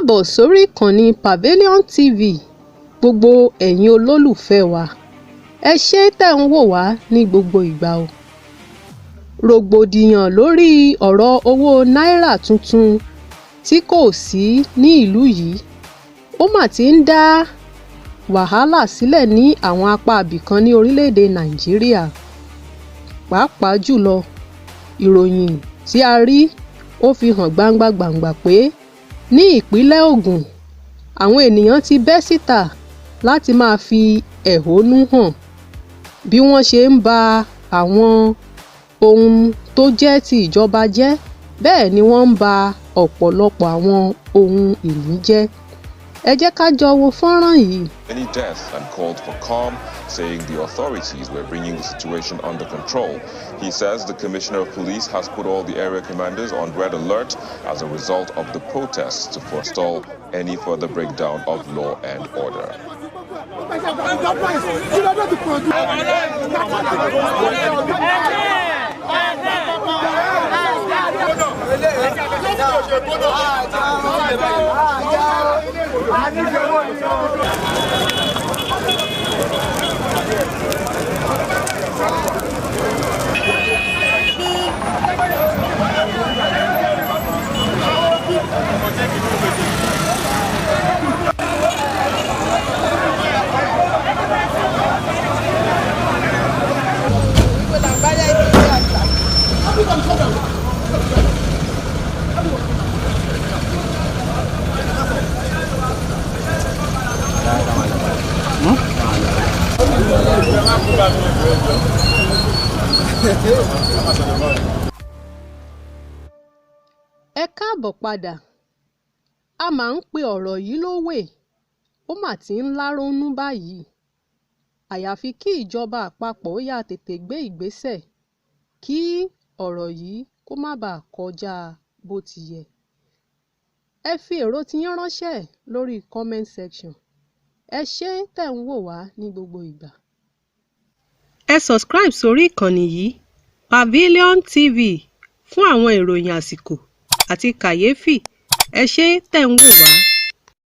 káàbọ̀ sórí ìkànnì Pavilion TV gbogbo ẹ̀yin olólùfẹ́ wa ẹ ṣé tẹ́ ń wò wá ní gbogbo ìgbà o. Rògbòdìyàn lórí ọ̀rọ̀ owó náírà tuntun tí kò sí ní ìlú yìí ó mà ti ń dá wàhálà sílẹ̀ ní àwọn apá ibìkan ní orílẹ̀-èdè Nàìjíríà. Pàápàá jùlọ ìròyìn tí a rí ó fi hàn gbangba pé ní ìpínlẹ̀ Ogun àwọn ènìyàn ti bẹ́ síta láti máa fi ẹ̀hónú hàn bí wọ́n ṣe ń ba àwọn ohun tó jẹ́ ti ìjọba jẹ́, bẹ́ẹ̀ ni wọ́n ń ba ọ̀pọ̀lọpọ̀ àwọn ohun ìní jẹ́. Ẹ jẹ́ ká jọ wo fọ́nrán yìí. Any death and called for calm, saying the authorities were bringing the situation under control. He says the Commissioner of Police has put all the area commanders on red alert as a result of the protests to forestall any further breakdown of law and order. Ẹ káàbọ̀ padà. A máa ń pe ọ̀rọ̀ yìí lówè, ó mà ti ń láronú báyìí. Àyàfi kí ìjọba àpapọ̀ ó yá tètè gbé ìgbésẹ̀ kí ọ̀rọ̀ yìí kó má bàa kọjá bó ti yẹ. Ẹ fi èrò tiyín ránṣẹ́ lórí comment section. Ẹ ṣé tẹ́ ń wò wá ní gbogbo ìgbà. Ẹ subscribe sórí ìkànnì yìí Pavilion TV fún àwọn ìròyìn àsìkò àti kàyéfì. Ẹ ṣé tẹ́ ń wò wá.